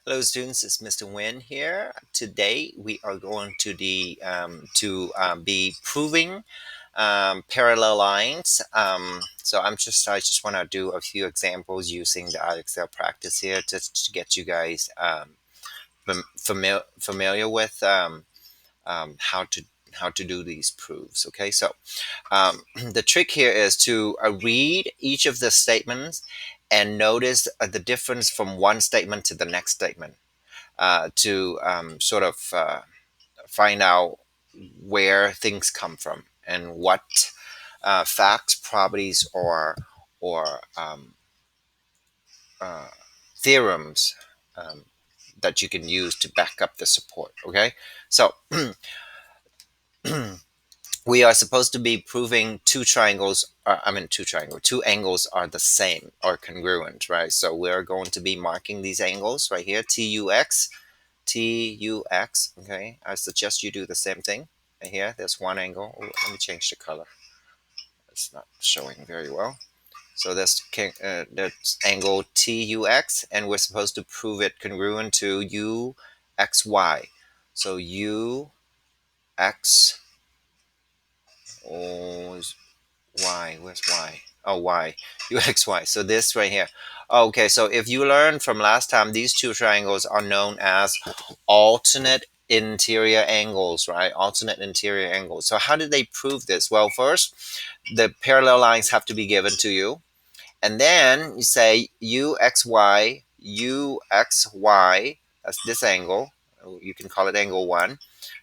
Hello students, it's Mr. Nguyen here. Today we are going to be proving parallel lines. I just want to do a few examples using the IXL practice here to get you guys familiar with how to do these proofs. Okay, so the trick here is to read each of the statements and notice the difference from one statement to the next statement to sort of find out where things come from and what facts, properties, or uh, theorems um, that you can use to back up the support. Okay, so we are supposed to be proving two angles are the same or congruent, right? So we're going to be marking these angles right here, TUX, okay? I suggest you do the same thing. Right here, there's one angle. Oh, let me change the color. It's not showing very well. So that's angle TUX, and we're supposed to prove it congruent to UXY. So UX, oh, Y, where's Y? Oh, Y, UXY. So this right here. Okay, so if you learned from last time, these two triangles are known as alternate interior angles, right? Alternate interior angles. So how did they prove this? Well, first, the parallel lines have to be given to you. And then you say UXY, that's this angle. You can call it angle 1,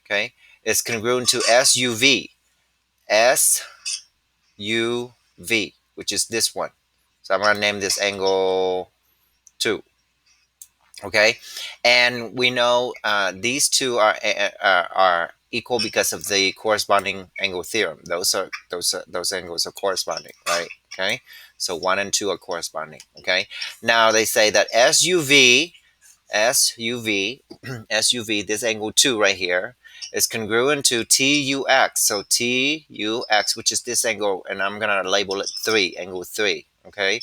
okay? Is congruent to SUV. SUV, which is this one. So I'm going to name this angle 2. Okay, and we know these two are equal because of the corresponding angle theorem. Those angles are corresponding, right? Okay, so 1 and 2 are corresponding. Okay, now they say that SUV, SUV, this angle 2 right here is congruent to TUX. So TUX, which is this angle, and I'm gonna label it 3, angle 3. Okay,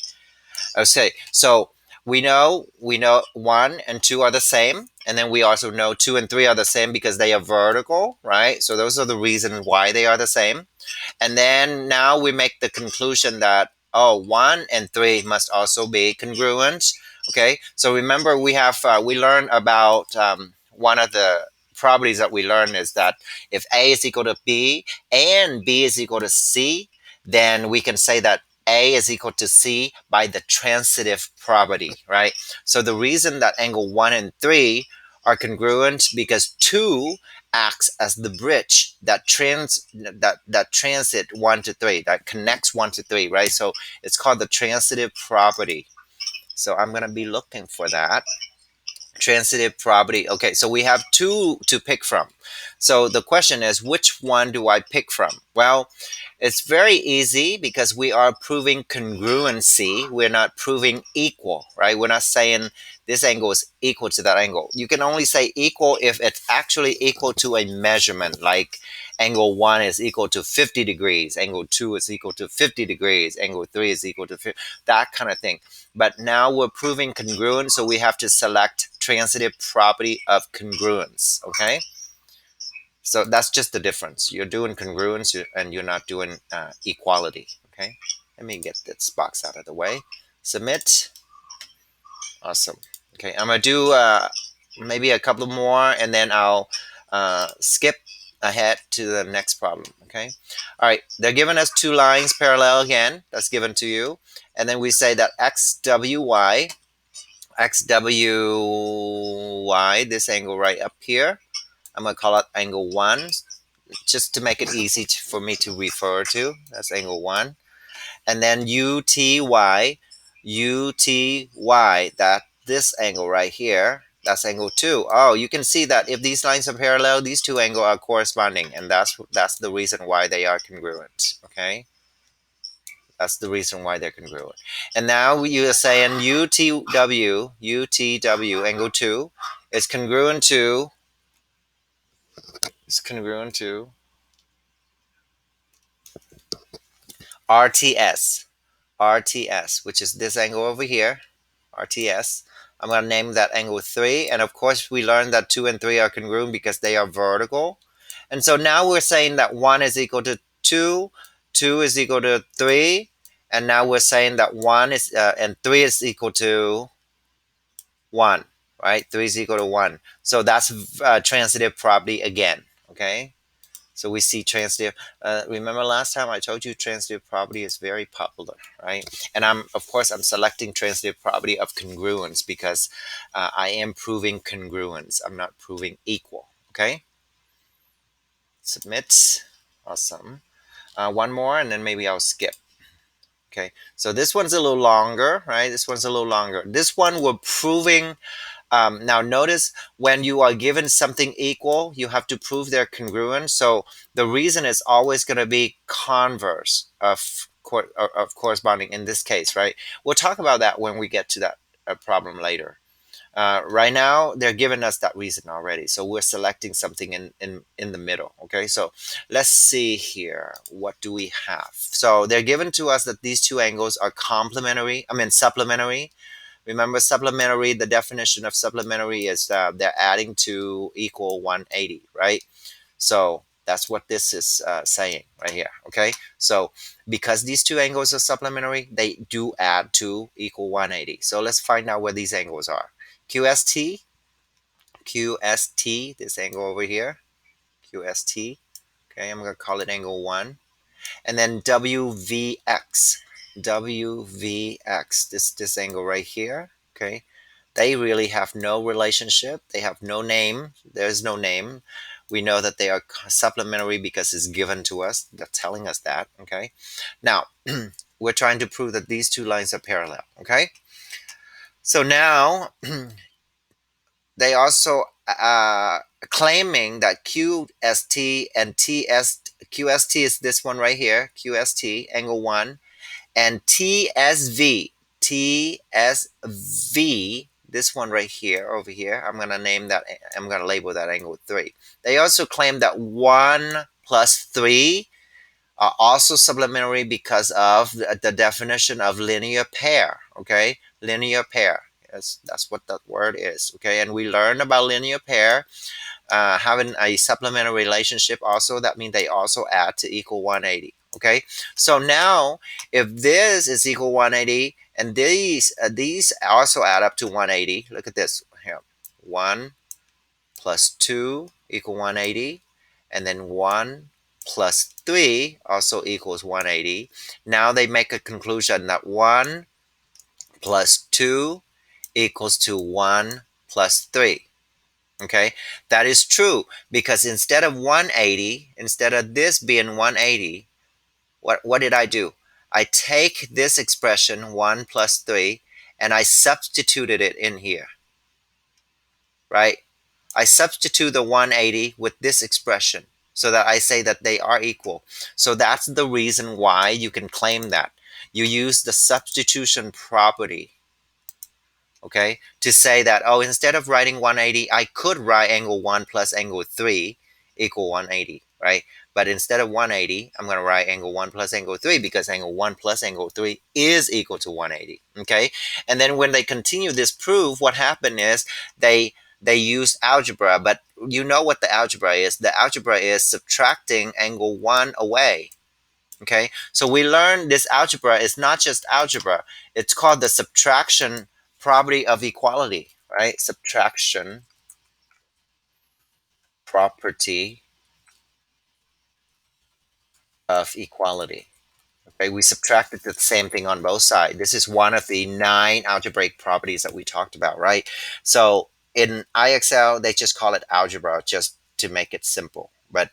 okay, so we know 1 and 2 are the same, and then we also know 2 and 3 are the same because they are vertical, right? So those are the reasons why they are the same. And then now we make the conclusion that, oh, 1 and 3 must also be congruent. Okay, so remember we learned about one of the properties that we learned is that if A is equal to B and B is equal to C, then we can say that A is equal to C by the transitive property, right? So the reason that angle 1 and 3 are congruent because 2 acts as the bridge that transit 1 to 3, that connects 1 to 3, right? So it's called the transitive property. So I'm going to be looking for that transitive property. Okay, so we have 2 to pick from. So the question is, which one do I pick from? Well, it's very easy because we are proving congruency. We're not proving equal, right? We're not saying this angle is equal to that angle. You can only say equal if it's actually equal to a measurement, like angle 1 is equal to 50 degrees, angle 2 is equal to 50 degrees, angle 3 is equal to 50, that kind of thing. But now we're proving congruent, so we have to select transitive property of congruence, okay? So that's just the difference. You're doing congruence and you're not doing equality, okay? Let me get this box out of the way. Submit. Awesome. Okay, I'm gonna do maybe a couple more and then I'll skip ahead to the next problem, okay? All right, they're giving us 2 lines parallel again. That's given to you. And then we say that XWY, this angle right up here, I'm going to call it angle 1, just to make it easy for me to refer to. That's angle 1. And then UTY, that this angle right here, that's angle 2. Oh, you can see that if these lines are parallel, these 2 angles are corresponding, and that's the reason why they are congruent, okay? That's the reason why they're congruent. And now you are saying UTW, angle 2, is congruent to RTS, which is this angle over here, RTS. I'm going to name that angle 3. And of course, we learned that 2 and 3 are congruent because they are vertical. And so now we're saying that 1 is equal to 2, 2 is equal to 3, and now we're saying that 1 is, and 3 is equal to 1, right? 3 is equal to 1. So that's transitive property again, okay? So we see transitive. Remember last time I told you transitive property is very popular, right? And of course, I'm selecting transitive property of congruence because I am proving congruence. I'm not proving equal, okay? Submit. Awesome. One more, and then maybe I'll skip. Okay, so this one's a little longer, right? This one's a little longer. This one we're proving. Now notice when you are given something equal, you have to prove they're congruent. So the reason is always going to be converse of corresponding in this case, right? We'll talk about that when we get to that problem later. Right now, they're giving us that reason already. So we're selecting something in the middle. Okay, so let's see here. What do we have? So they're given to us that these two angles are complementary, supplementary. Remember, supplementary, the definition of supplementary is they're adding to equal 180, right? So that's what this is saying right here, okay? So because these two angles are supplementary, they do add to equal 180. So let's find out where these angles are. QST, QST, this angle over here, QST, okay? I'm going to call it angle 1. And then WVX, WVX, this angle right here, okay? They really have no relationship. They have no name. There's no name. We know that they are supplementary because it's given to us. They're telling us that, okay? Now, we're trying to prove that these two lines are parallel, okay? So now, they also claiming that QST and QST is this one right here, QST, angle 1, and TSV, TSV, this one right here, over here, I'm going to name that, I'm going to label that angle 3. They also claim that 1 plus 3 are also supplementary because of the definition of linear pair, okay? Linear pair, yes, that's what that word is, okay? And we learned about linear pair having a supplementary relationship also. That means they also add to equal 180, okay? So now if this is equal 180 and these also add up to 180, look at this here. 1 plus 2 equal 180, and then 1 plus 3 also equals 180. Now they make a conclusion that 1 plus 2 equals to 1 plus 3. Okay, that is true because instead of 180, instead of this being 180, what did I do? I take this expression 1 plus 3 and I substituted it in here, right? I substitute the 180 with this expression so that I say that they are equal. So that's the reason why you can claim that. You use the substitution property, okay, to say that, oh, instead of writing 180, I could write angle 1 plus angle 3 equal 180, right? But instead of 180, I'm going to write angle 1 plus angle 3 because angle 1 plus angle 3 is equal to 180, okay? And then when they continue this proof, what happened is they use algebra, but you know what the algebra is. The algebra is subtracting angle 1 away. Okay, so we learned this algebra is not just algebra, it's called the subtraction property of equality, right? Subtraction property of equality. Okay, we subtracted the same thing on both sides. This is one of the 9 algebraic properties that we talked about, right? So in IXL, they just call it algebra just to make it simple. But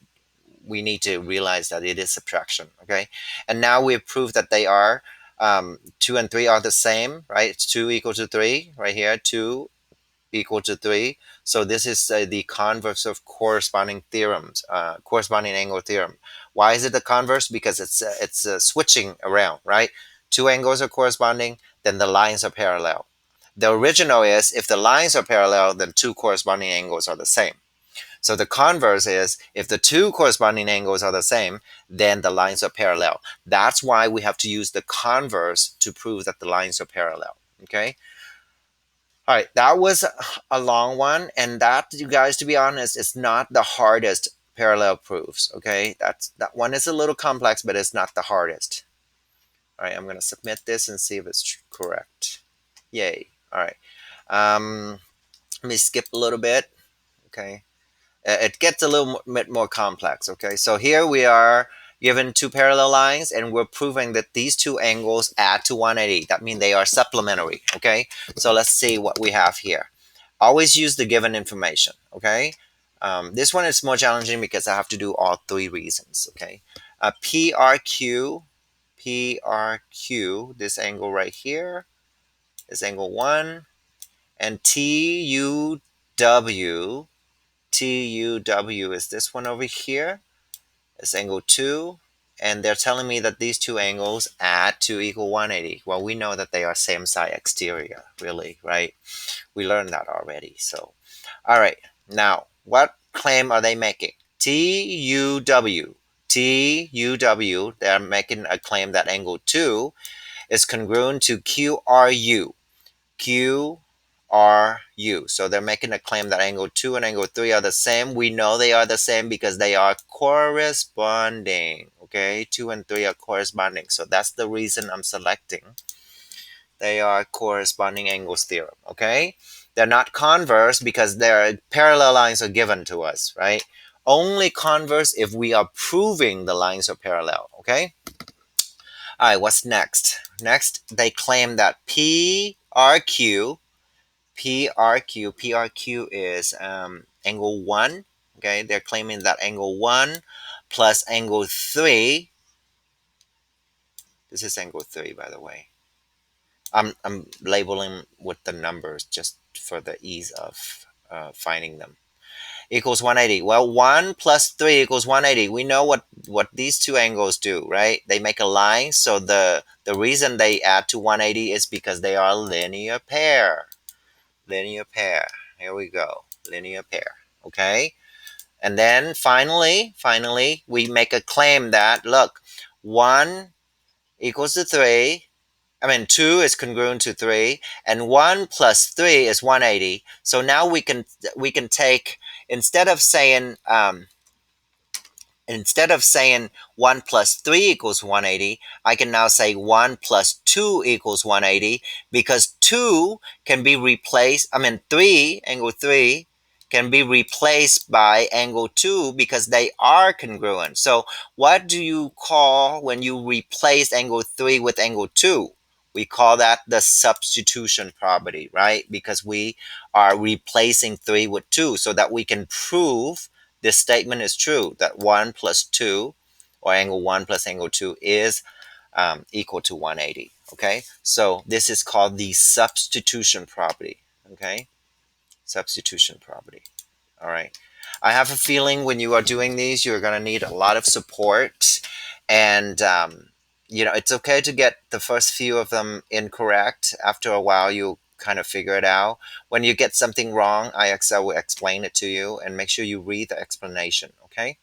we need to realize that it is subtraction, okay? And now we've proved that they are 2 and 3 are the same, right? It's 2 equal to 3 right here, 2 equal to 3. So this is the converse of corresponding theorems, corresponding angle theorem. Why is it the converse? Because it's switching around, right? Two angles are corresponding, then the lines are parallel. The original is if the lines are parallel, then two corresponding angles are the same. So the converse is if the two corresponding angles are the same, then the lines are parallel. That's why we have to use the converse to prove that the lines are parallel. Okay. All right, that was a long one, and that, you guys, to be honest, is not the hardest parallel proofs. Okay, that one is a little complex, but it's not the hardest. All right, I'm gonna submit this and see if it's correct. Yay! All right, let me skip a little bit. Okay, it gets a little bit more complex. Okay, so here we are given two parallel lines, and we're proving that these two angles add to 180. That means they are supplementary. Okay, so let's see what we have here. Always use the given information. Okay, this one is more challenging because I have to do all three reasons. Okay, PRQ, PRQ, this angle right here is angle 1, and TUW, TUW is this one over here. It's angle 2. And they're telling me that these two angles add to equal 180. Well, we know that they are same side exterior, really, right? We learned that already. So, all right. Now, what claim are they making? TUW. TUW, they're making a claim that angle 2 is congruent to QRU. QRU. So they're making a claim that angle 2 and angle 3 are the same. We know they are the same because they are corresponding. Okay, 2 and 3 are corresponding. So that's the reason I'm selecting. They are corresponding angles theorem. Okay, they're not converse because their parallel lines are given to us, right? Only converse if we are proving the lines are parallel. Okay. All right, what's next? Next, they claim that PRQ, PRQ is angle 1. Okay, they're claiming that angle 1 plus angle 3. This is angle 3, by the way. I'm labeling with the numbers just for the ease of finding them. Equals 180. Well, 1 plus 3 equals 180. We know what these two angles do, right? They make a line, so the reason they add to 180 is because they are a linear pair. Linear pair. Here we go. Linear pair. Okay? And then finally, we make a claim that, look, 1 equals to 3. I mean, 2 is congruent to 3, and 1 plus 3 is 180. So now we can take, instead of saying instead of saying 1 plus 3 equals 180, I can now say 1 plus 2 equals 180 because 2 can be replaced, 3, angle 3, can be replaced by angle 2 because they are congruent. So what do you call when you replace angle 3 with angle 2? We call that the substitution property, right? Because we are replacing 3 with 2 so that we can prove this statement is true, that 1 plus 2, or angle 1 plus angle 2 is equal to 180. Okay, so this is called the substitution property. Okay, substitution property. All right, I have a feeling when you are doing these, you're going to need a lot of support, and it's okay to get the first few of them incorrect. After a while, you kind of figure it out. When you get something wrong, IXL will explain it to you, and make sure you read the explanation. Okay.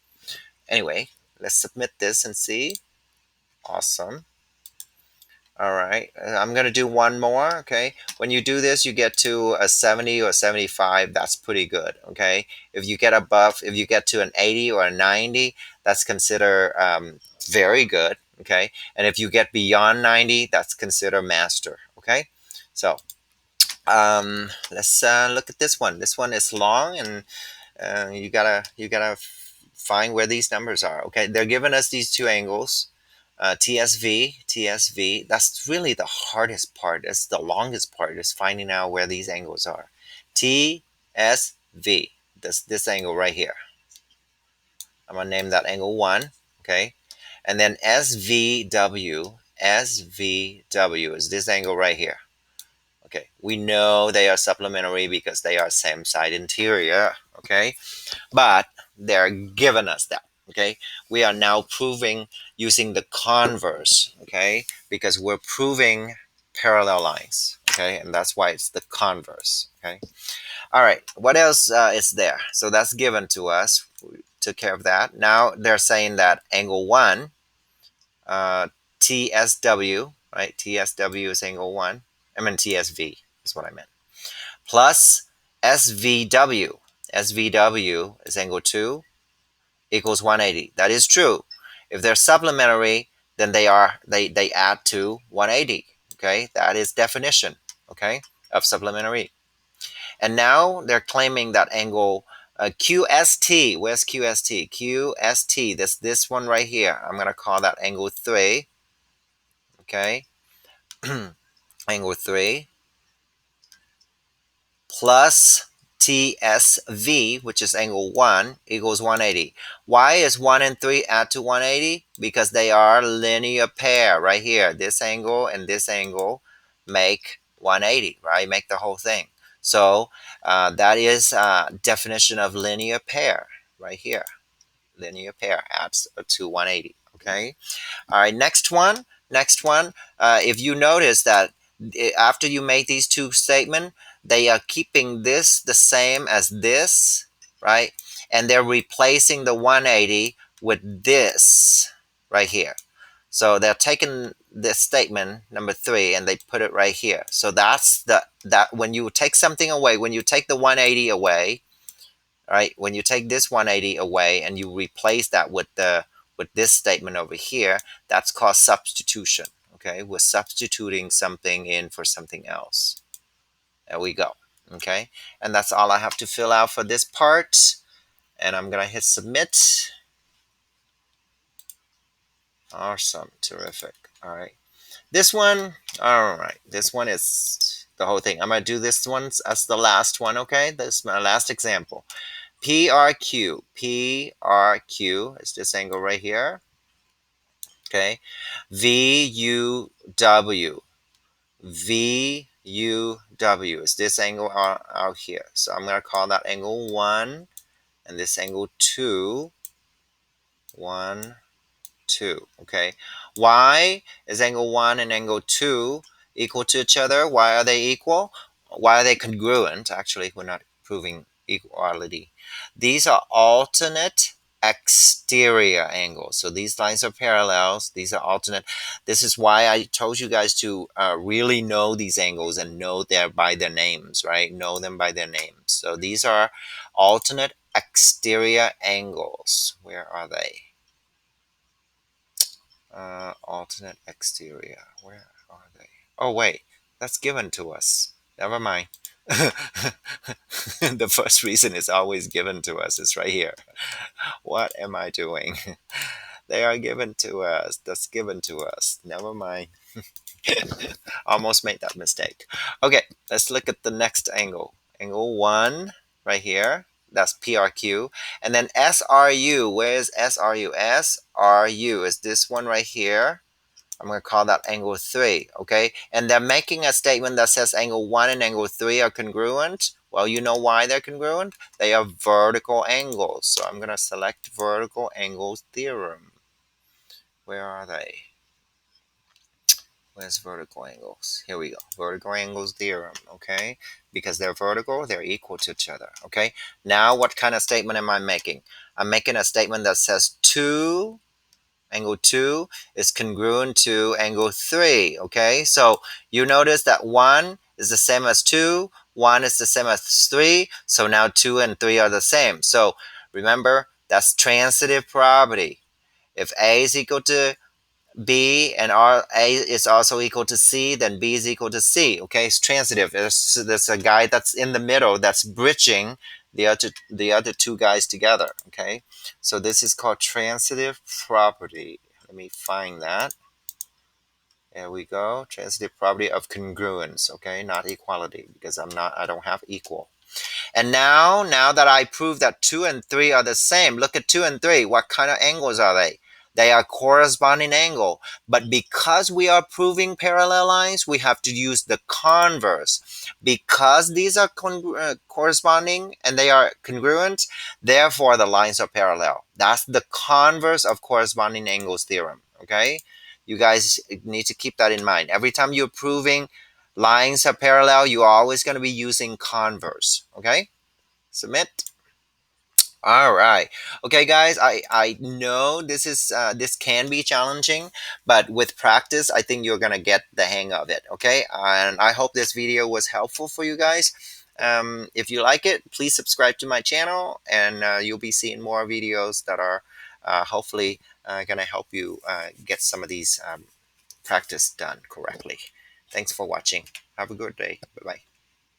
Anyway, let's submit this and see. Awesome. All right, I'm gonna do one more. Okay, when you do this, you get to a 70 or 75. That's pretty good. Okay, if you get to an 80 or a 90, that's considered very good. Okay, and if you get beyond 90, that's considered master. Okay, so let's look at this one. This one is long, and you gotta find where these numbers are. Okay, they're giving us these two angles. TSV. That's really the hardest part. It's the longest part, is finding out where these angles are. TSV, this angle right here. I'm gonna name that angle 1. Okay, and then SVW. SVW is this angle right here. Okay, we know they are supplementary because they are same side interior. Okay, but they're giving us that. Okay, we are now proving using the converse. Okay, because we're proving parallel lines. Okay, and that's why it's the converse. Okay, all right, what else is there? So that's given to us. We took care of that. Now they're saying that angle 1, TSW, right? TSW is angle 1. I mean TSV is what I meant. plus SVW. SVW is angle 2 equals 180. That is true. If they're supplementary, then they add to 180. Okay, that is definition, okay, of supplementary. And now they're claiming that angle QST. Where's QST? QST. This one right here. I'm gonna call that angle 3. Okay, angle 3 plus TSV, which is angle 1, equals 180. Why is 1 and 3 add to 180? Because they are linear pair right here. This angle and this angle make 180, right? Make the whole thing. So that is definition of linear pair right here. Linear pair adds to 180, okay? All right, next one. Next one. If you notice that after you make these two statements, they are keeping this the same as this, right? And they're replacing the 180 with this right here. So they're taking this statement number 3 and they put it right here. So that's that when you take something away, when you take the 180 away, right? When you take this 180 away and you replace that with this statement over here, that's called substitution. Okay, we're substituting something in for something else. There we go. Okay, and that's all I have to fill out for this part. And I'm gonna hit submit. Awesome, terrific. All right, this one. All right, this one is the whole thing. I'm gonna do this one as the last one. Okay, this is my last example. PRQ. PRQ is this angle right here. Okay. VUW. VUW is this angle out here. So I'm going to call that angle 1 and this angle 2. 1, 2. Okay. Why is angle 1 and angle 2 equal to each other? Why are they equal? Why are they congruent? Actually, we're not proving equality. These are alternate exterior angles. So these lines are parallels. These are alternate. This is why I told you guys to really know these angles and know them by their names, right? Know them by their names. So these are alternate exterior angles. Where are they? Alternate exterior. Where are they? Oh, wait. That's given to us. Never mind. The first reason is always given to us. It's right here. What am I doing? They are given to us. That's given to us. Never mind. Almost made that mistake. Okay, let's look at the next angle. Angle 1 right here. That's PRQ. And then SRU. Where is SRU? SRU is this one right here. I'm going to call that angle 3, okay? And they're making a statement that says angle 1 and angle 3 are congruent. Well, you know why they're congruent? They are vertical angles. So I'm going to select vertical angles theorem. Where are they? Where's vertical angles? Here we go. Vertical angles theorem, okay? Because they're vertical, they're equal to each other, okay? Now, what kind of statement am I making? I'm making a statement that says angle 2 is congruent to angle 3, okay? So you notice that 1 is the same as 2, 1 is the same as 3, so now 2 and 3 are the same. So remember, that's transitive property. If A is equal to B and A is also equal to C, then B is equal to C, okay? It's transitive. There's a guy that's in the middle that's bridging the other two guys together, okay? So this is called transitive property. Let me find that. There we go. Transitive property of congruence, okay? Not equality, because I don't have equal. And now that I proved that 2 and 3 are the same, look at 2 and 3. What kind of angles are they? They are corresponding angle. But because we are proving parallel lines, we have to use the converse. Because these are corresponding and they are congruent, therefore the lines are parallel. That's the converse of corresponding angles theorem, okay? You guys need to keep that in mind. Every time you're proving lines are parallel, you are always going to be using converse, okay? Submit. All right. Okay, guys, I know this can be challenging, but with practice, I think you're going to get the hang of it, okay? And I hope this video was helpful for you guys. If you like it, please subscribe to my channel, and you'll be seeing more videos that are hopefully going to help you get some of these practice done correctly. Thanks for watching. Have a good day. Bye bye.